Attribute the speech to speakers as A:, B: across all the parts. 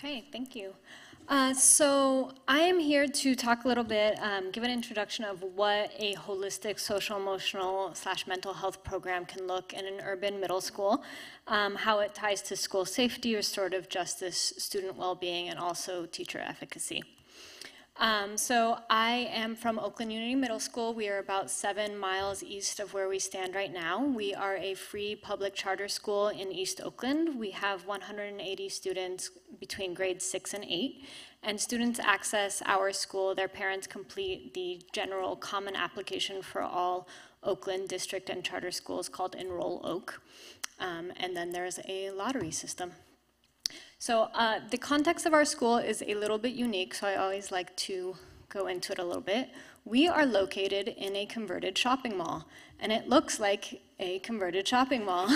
A: Okay, thank you. So I am here to talk a little bit, give an introduction of what a holistic social emotional / mental health program can look in an urban middle school, how it ties to school safety, restorative justice, student well-being, and also teacher efficacy. So I am from Oakland Unity Middle School. We are about 7 miles east of where we stand right now. We are a free public charter school in East Oakland. We have 180 students between grades 6 and 8. And students access our school. Their parents complete the general common application for all Oakland district and charter schools called Enroll Oak. And then there's a lottery system. So the context of our school is a little bit unique, so I always like to go into it a little bit. We are located in a converted shopping mall, and it looks like a converted shopping mall.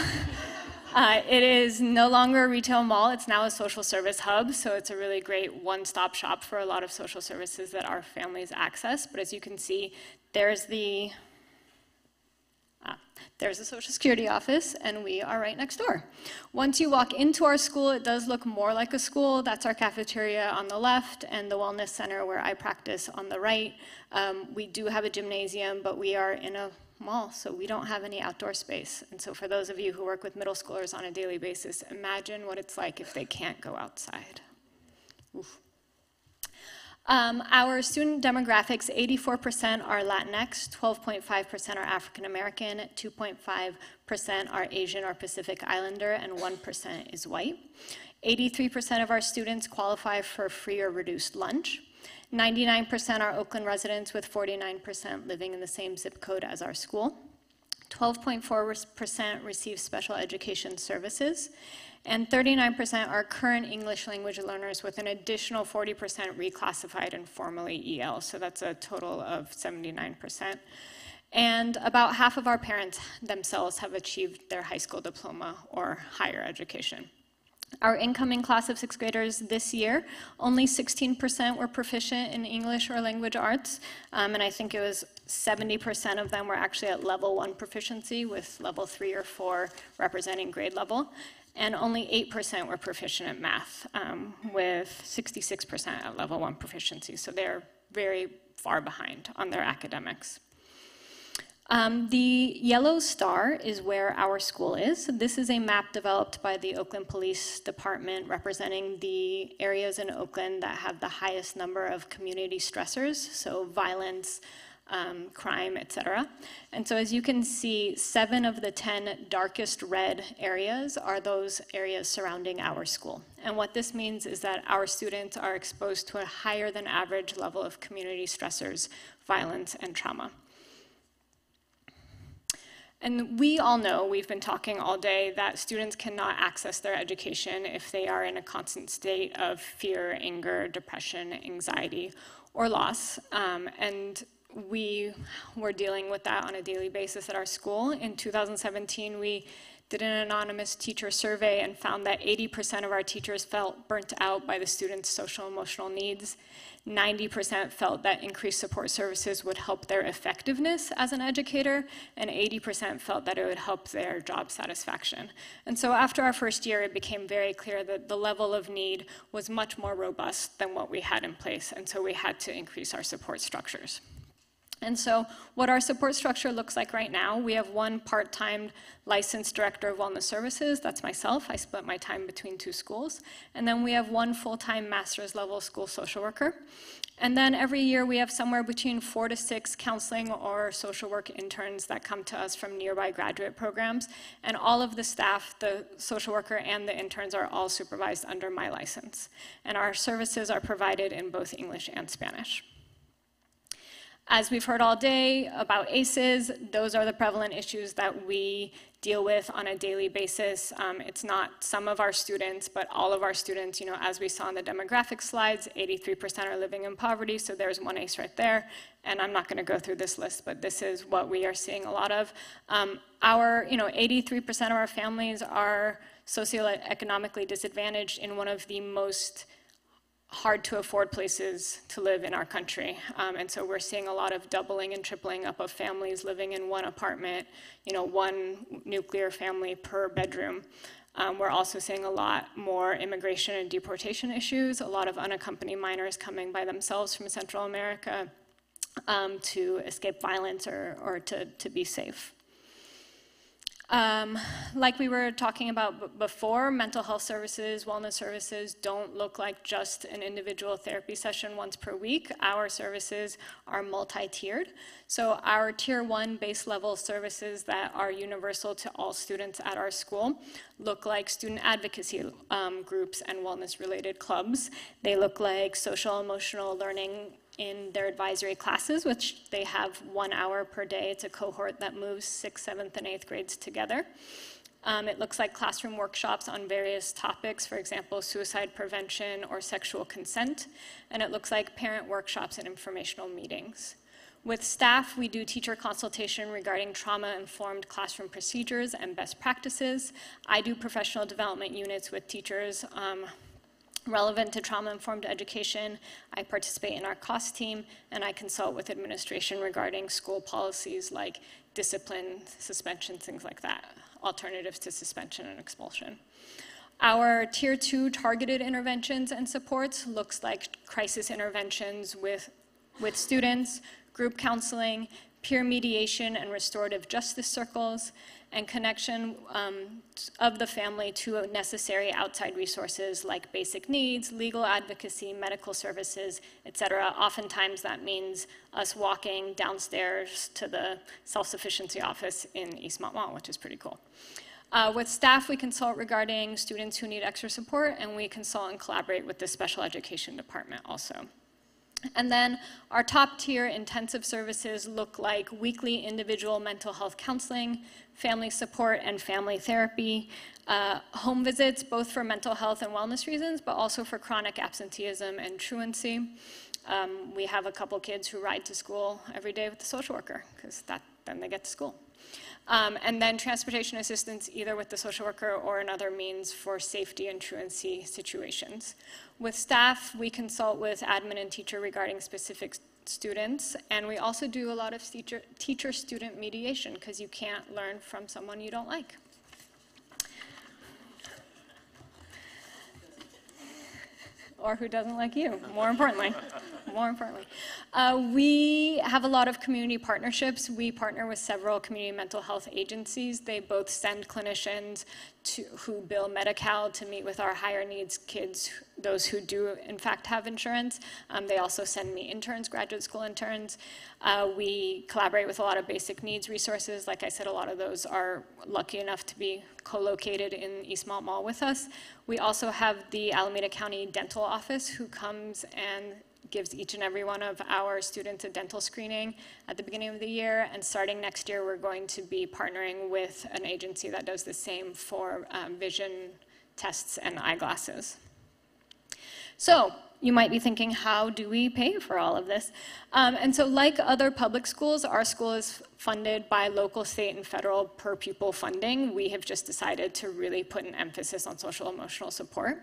A: It is no longer a retail mall, it's now a social service hub, so it's a really great one-stop shop for a lot of social services that our families access. But as you can see, there's the Social Security office, and we are right next door. Once you walk into our school, it does look more like a school. That's our cafeteria on the left and the wellness center where I practice on the right. We do have a gymnasium, but we are in a mall, so we don't have any outdoor space. And so for those of you who work with middle schoolers on a daily basis, imagine what it's like if they can't go outside. Oof. Our student demographics, 84% are Latinx, 12.5% are African American, 2.5% are Asian or Pacific Islander, and 1% is white. 83% of our students qualify for free or reduced lunch. 99% are Oakland residents, with 49% living in the same zip code as our school. 12.4% receive special education services. And 39% are current English language learners, with an additional 40% reclassified and formally EL, so that's a total of 79%. And about half of our parents themselves have achieved their high school diploma or higher education. Our incoming class of 6th graders this year, only 16% were proficient in English or language arts, and I think it was 70% of them were actually at level 1 proficiency, with level 3 or 4 representing grade level. And only 8% were proficient at math, with 66% at level 1 proficiency. So they're very far behind on their academics. The yellow star is where our school is. This is a map developed by the Oakland Police Department representing the areas in Oakland that have the highest number of community stressors, so violence, crime, etc. And so as you can see, 7 of the 10 darkest red areas are those areas surrounding our school. And what this means is that our students are exposed to a higher than average level of community stressors, violence, and trauma. And we all know, we've been talking all day, that students cannot access their education if they are in a constant state of fear, anger, depression, anxiety, or loss. And we were dealing with that on a daily basis at our school. In 2017, we did an anonymous teacher survey and found that 80% of our teachers felt burnt out by the students' social emotional needs. 90% felt that increased support services would help their effectiveness as an educator, and 80% felt that it would help their job satisfaction. And so after our first year, it became very clear that the level of need was much more robust than what we had in place, and so we had to increase our support structures. And so what our support structure looks like right now, we have 1 part-time licensed director of wellness services. That's myself. I split my time between 2 schools. And then we have 1 full-time master's level school social worker. And then every year we have somewhere between 4 to 6 counseling or social work interns that come to us from nearby graduate programs. And all of the staff, the social worker and the interns, are all supervised under my license. And our services are provided in both English and Spanish. As we've heard all day about ACEs, those are the prevalent issues that we deal with on a daily basis. It's not some of our students, but all of our students. You know, as we saw in the demographic slides, 83% are living in poverty, so there's 1 ACE right there. And I'm not going to go through this list, but this is what we are seeing a lot of. 83% of our families are socioeconomically disadvantaged in one of the most hard to afford places to live in our country. And so we're seeing a lot of doubling and tripling up of families living in 1 apartment, 1 nuclear family per bedroom. We're also seeing a lot more immigration and deportation issues, a lot of unaccompanied minors coming by themselves from Central America to escape violence or to be safe. Like we were talking about before, mental health services, wellness services don't look like just an individual therapy session once per week. Our services are multi-tiered. So our tier 1 base level services that are universal to all students at our school look like student advocacy groups and wellness related clubs. They look like social emotional learning in their advisory classes, which they have 1 hour per day. It's a cohort that moves 6th, 7th, and 8th grades together. It looks like classroom workshops on various topics, for example, suicide prevention or sexual consent. And it looks like parent workshops and informational meetings. With staff, we do teacher consultation regarding trauma-informed classroom procedures and best practices. I do professional development units with teachers relevant to trauma-informed education. I participate in our cost team, and I consult with administration regarding school policies like discipline, suspension, things like that, alternatives to suspension and expulsion. Our tier 2 targeted interventions and supports looks like crisis interventions with students, group counseling, peer mediation and restorative justice circles, and connection of the family to necessary outside resources like basic needs, legal advocacy, medical services, etc. Oftentimes that means us walking downstairs to the self-sufficiency office in East Montmont, which is pretty cool. With staff, we consult regarding students who need extra support, and we consult and collaborate with the special education department also. And then our top tier intensive services look like weekly individual mental health counseling, family support and family therapy, home visits, both for mental health and wellness reasons, but also for chronic absenteeism and truancy. We have a couple kids who ride to school every day with the social worker, because then they get to school. And then transportation assistance either with the social worker or another means for safety and truancy situations. With staff, we consult with admin and teacher regarding specific students, and we also do a lot of teacher-student mediation because you can't learn from someone you don't like. Or who doesn't like you, more importantly. We have a lot of community partnerships. We partner with several community mental health agencies. They both send clinicians who bill Medi-Cal to meet with our higher needs kids, those who do in fact have insurance. They also send me interns, graduate school interns. We collaborate with a lot of basic needs resources. Like I said, a lot of those are lucky enough to be co-located in East Mall with us. We also have the Alameda County Dental Office who comes and gives each and every one of our students a dental screening at the beginning of the year. And starting next year, we're going to be partnering with an agency that does the same for vision tests and eyeglasses. So you might be thinking, how do we pay for all of this? And so like other public schools, our school is funded by local, state, and federal per pupil funding. We have just decided to really put an emphasis on social emotional support.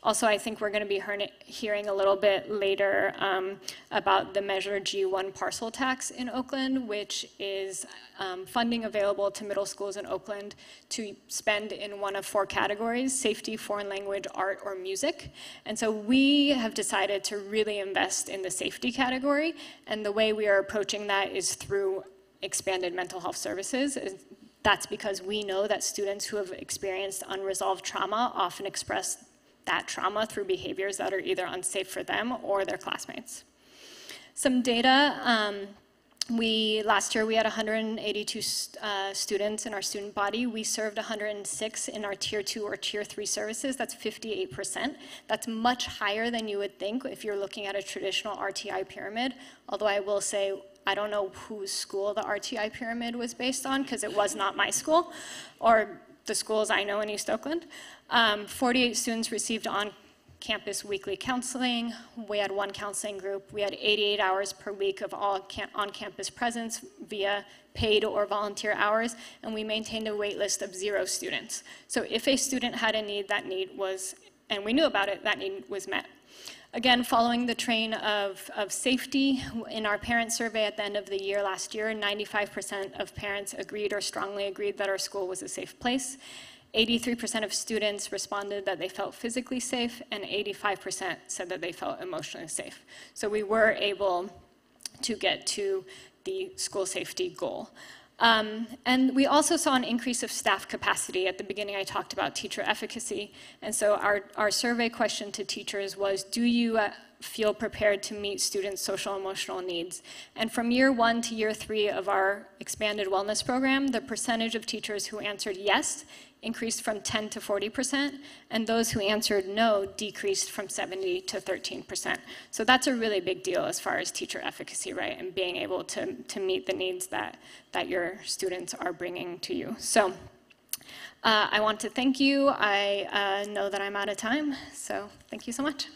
A: Also, I think we're going to be hearing a little bit later about the Measure G1 parcel tax in Oakland, which is funding available to middle schools in Oakland to spend in one of 4 categories: safety, foreign language, art, or music. And so we have decided to really invest in the safety category, and the way we are approaching that is through expanded mental health services. That's because we know that students who have experienced unresolved trauma often express that trauma through behaviors that are either unsafe for them or their classmates. Some data, last year we had 182 students in our student body. We served 106 in our tier 2 or tier 3 services. That's 58%. That's much higher than you would think if you're looking at a traditional RTI pyramid, although I will say I don't know whose school the RTI pyramid was based on, because it was not my school or the schools I know in East Oakland. 48 students received on-campus weekly counseling. We had 1 counseling group. We had 88 hours per week of all on-campus presence via paid or volunteer hours, and we maintained a wait list of 0 students. So if a student had a need, that need was, and we knew about it, that need was met. Again, following the train of safety, in our parent survey at the end of the year last year, 95% of parents agreed or strongly agreed that our school was a safe place. 83% of students responded that they felt physically safe, and 85% said that they felt emotionally safe. So we were able to get to the school safety goal. And we also saw an increase of staff capacity. At the beginning, I talked about teacher efficacy. And so our survey question to teachers was, do you feel prepared to meet students' social and emotional needs? And from year 1 to year 3 of our expanded wellness program, the percentage of teachers who answered yes increased from 10 to 40%, and those who answered no decreased from 70 to 13%. So that's a really big deal as far as teacher efficacy, right, and being able to meet the needs that your students are bringing to you. So I want to thank you. I know that I'm out of time, so thank you so much.